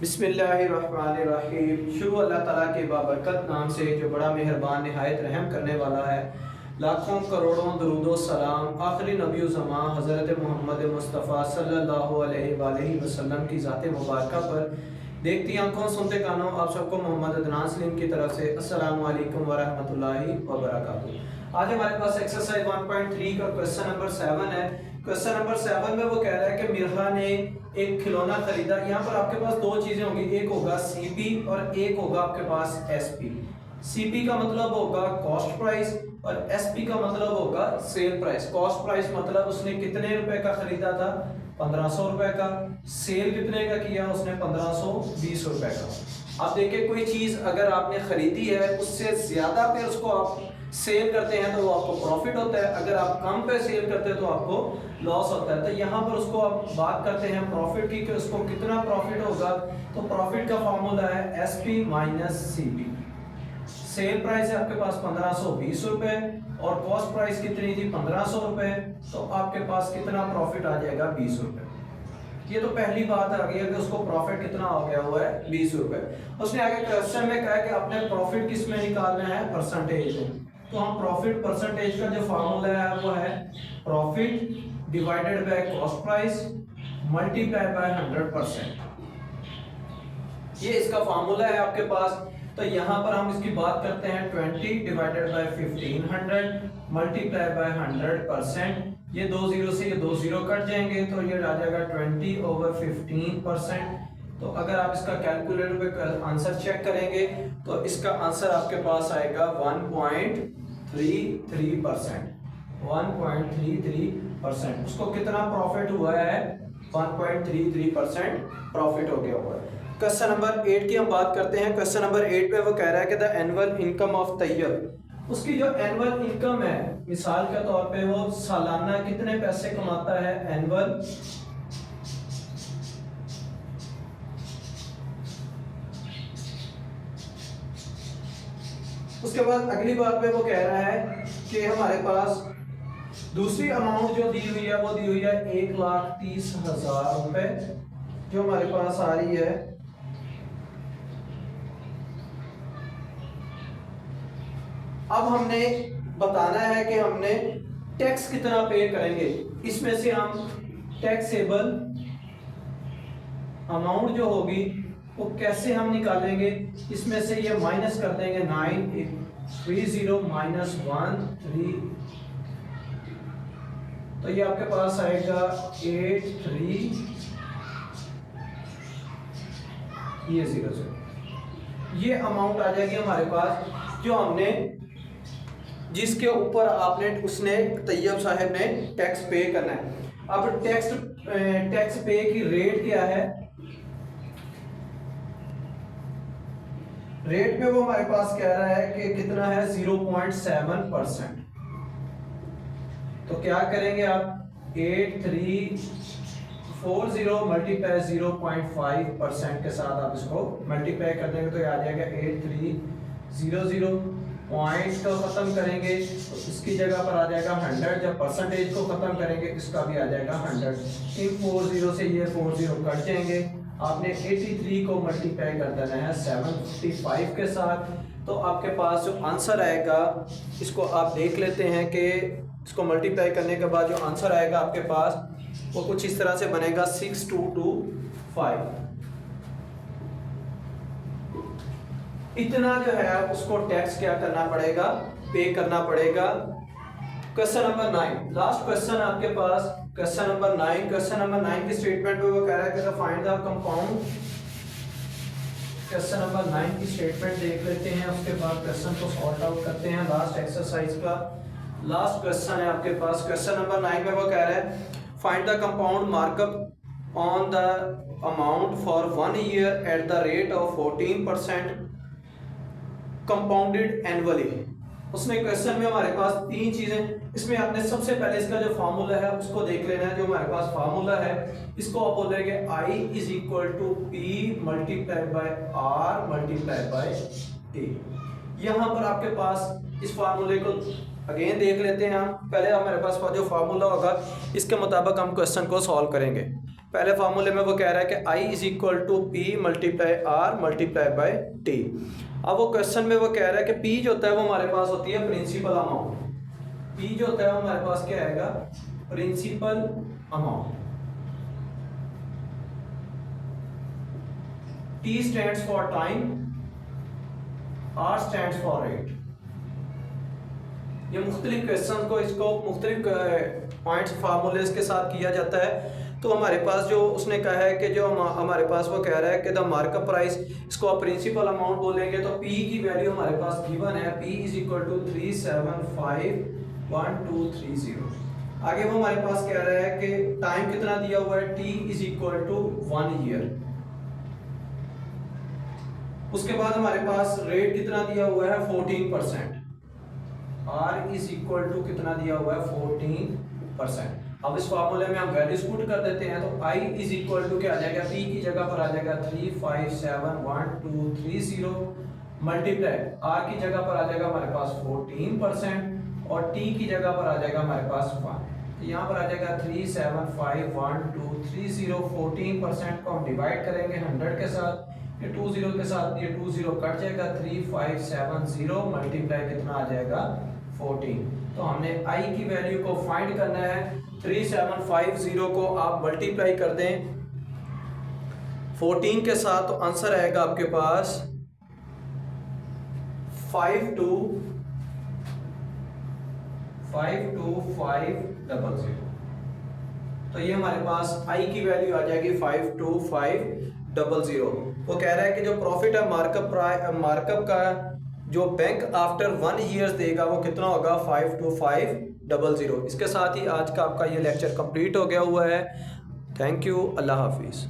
बिस्मिल्लाहिर्रहमानिर्रहीम। शुरू अल्लाह ताला के बाबरकत नाम से जो बड़ा मेहरबान नहायत रहम करने वाला है। लाखों करोड़ों दरूदो सलाम आखिरी नबी ज़मां हज़रत मोहम्मद मुस्तफ़ा सल्लल्लाहु अलैहि वसल्लम की ज़ात मुबारक पर। देखती आंखों सुनते कानों आप सबको मोहम्मद अदनान सलीम की तरफ से अस्सलामु अलैकुम व रहमतुल्लाहि व बरकातुहू। आज हमारे पास एक्सरसाइज 1.3 का क्वेश्चन नंबर 7 है। क्वेश्चन नंबर 7 में वो कह रहा है कि मिर्हा ने एक खिलौना खरीदा। यहाँ पर आपके पास दो चीजें होंगी, एक होगा सीपी और एक होगा आपके पास एसपी। सीपी का मतलब होगा कॉस्ट प्राइस और एसपी का मतलब होगा सेल प्राइस। कॉस्ट प्राइस मतलब उसने कितने रुपए का खरीदा था, 1500 रुपए का। सेल कितने का किया उसने, 1520 रुपए का। आप देखिए कोई चीज अगर आपने खरीदी है उससे ज्यादा पे उसको आप सेल करते हैं तो वो आपको प्रॉफिट होता है, अगर आप कम पे सेल करते हैं तो आपको लॉस होता है। तो यहाँ पर उसको आप बात करते हैं प्रॉफिट की कि उसको कितना प्रॉफिट होगा। तो प्रॉफिट का फॉर्मूला है SP minus CP. Sale price है आपके पास 1520 रुपए और कॉस्ट प्राइस कितनी थी, 1500 रुपए। तो आपके पास कितना प्रॉफिट आ जाएगा, 20 रुपए। ये तो पहली बात आ गई है कि उसको प्रॉफिट कितना हो गया हुआ है, 20 रुपए। उसने आगे क्वेश्चन में कहा कि आपने प्रॉफिट किस में निकालना है, परसेंटेज में। तो हम प्रॉफिट परसेंटेज का जो फॉर्मूला है वो है profit divided by cost price multiply by 100%। ये इसका फॉर्मूला है आपके पास। तो यहाँ पर हम इसकी बात करते हैं 20 डिवाइडेड बाय 1500 मल्टीप्लाई बाय 100%। ये 2 जीरो से ये 2 जीरो कट जाएंगे तो ये आ जाएगा 20 ओवर 15%। तो अगर आप इसका कैलकुलेटर पे आंसर चेक करेंगे तो इसका आंसर आपके पास आएगा 1.33%। 1.33%। उसको कितना प्रॉफिट हुआ है, 1.33% प्रॉफिट हो गया हुआ है। क्वेश्चन नंबर 8 की हम बात करते हैं। क्वेश्चन नंबर 8 पे वो कह रहा है कि the annual income of Tayyab, उसकी जो एनुअल इनकम है मिसाल के तौर पे वो सालाना कितने पैसे कमाता है, एनुअल उसके बाद अगली बात पे वो कह रहा है कि हमारे पास दूसरी अमाउंट जो दी हुई है वो दी हुई है 1,30,000 रुपए जो हमारे पास आ रही है। अब हमने बताना है कि हमने टैक्स कितना पे करेंगे। इसमें से हम टैक्सेबल अमाउंट जो होगी वो कैसे हम निकालेंगे, इसमें से ये माइनस कर देंगे 930 माइनस 13, तो ये आपके पास आएगा 83 ये 00। ये अमाउंट आ जाएगी हमारे पास जो हमने जिसके ऊपर आपने उसने तैयब साहब ने टैक्स पे करना है। अब टैक्स पे की रेट क्या है, रेट पे वो हमारे पास कह रहा है कि कितना है 0.7%। तो क्या करेंगे आप 8340 मल्टीप्लाई 0.5% के साथ आप इसको मल्टीप्लाई कर देंगे तो ये आ जाएगा 8300। पॉइंट को खत्म करेंगे तो इसकी जगह पर आ जाएगा 100। जब परसेंटेज को खत्म करेंगे इसका भी आ जाएगा 100। इन 40 से ये 40 कट जाएंगे। आपने 83 को मल्टीप्लाई कर देना है 755 के साथ। तो आपके पास जो आंसर आएगा इसको आप देख लेते हैं कि इसको मल्टीप्लाई करने के बाद जो आंसर आएगा आपके पास वो कुछ इस तरह से बनेगा 6225। इतना जो है उसको टैक्स क्या करना पड़ेगा, पे करना पड़ेगा। क्वेश्चन नंबर 9 लास्ट क्वेश्चन आपके पास, क्वेश्चन नंबर 9। क्वेश्चन नंबर 9 की स्टेटमेंट में वो कह रहा है कि find the compound. Question number 9 की स्टेटमेंट देख लेते हैं, उसके बाद क्वेश्चन को सॉल्व आउट करते हैं। लास्ट एक्सरसाइज का लास्ट क्वेश्चन है आपके पास। क्वेश्चन नंबर 9 में वो कह रहा है find the compound markup on the amount for 1 year at the rate of 14% compounded annually. उसने क्वेश्चन में हमारे पास 3 चीजें, इसमें आपने सबसे पहले इसका जो फार्मूला है उसको देख लेना है। जो हमारे पास फार्मूला है इसको आप बोलेंगे I = P multiply by R multiply by T। यहाँ पर आपके पास इस फार्मूले को अगेन देख लेते हैं हम। पहले हमारे पास जो फार्मूला होगा इसके मुताबिक हम क्वेश्चन को सॉल्व करेंगे। पहले फार्मूले में वो कह रहा है कि I is equal to P multiply R multiply by T. अब वो क्वेश्चन में वो कह रहा है कि पी जो होता है वो हमारे पास होती है प्रिंसिपल अमाउंट। पी जो होता है वो हमारे पास क्या आएगा, principal amount. T stands for time, R stands for rate। ये मुख्तलिफ क्वेश्चन को इसको मुख्तलिफ पॉइंट्स फार्मूलेस के साथ किया जाता है। तो हमारे पास जो उसने कहा है कि जो हमारे पास वो कह रहा है कि द मार्कअप प्राइस, इसको आप प्रिंसिपल अमाउंट बोलेंगे तो P की वैल्यू हमारे पास गिवन है, P इज इक्वल टू 3751230। आगे वो हमारे पास कह रहा है कि टाइम कितना दिया हुआ है, T is equal to 1 year. उसके बाद हमारे पास रेट कितना दिया हुआ है 14%। R इज इक्वल टू कितना दिया हुआ है 14%। अब इस फार्मूले में हम वैल्यूज पुट कर देते हैं तो I इज इक्वल टू क्या आ जाएगा, P की जगह पर आ जाएगा 3571230 मल्टीप्लाई R की जगह पर आ जाएगा हमारे पास 14% और T की जगह पर आ जाएगा हमारे पास 1। तो यहाँ पर आ जाएगा 3751230। 14% को हम डिवाइड करेंगे 100 के साथ, ये 20 के साथ ये 20 कट जाएगा, 3570 मल्टीप्लाई कितना आ जाएगा 14। तो हमने I की वैल्यू को फाइंड करना है। 3750 को आप मल्टीप्लाई कर दें 14 के साथ तो आंसर आएगा आपके पास 52500। तो ये हमारे पास I की वैल्यू आ जाएगी 52500। वो कह रहा है कि जो प्रॉफिट है मार्कअप का जो बैंक आफ्टर 1 ईयर्स देगा वो कितना होगा 52500। इसके साथ ही आज का आपका ये लेक्चर कंप्लीट हो गया हुआ है। थैंक यू, अल्लाह हाफिज़।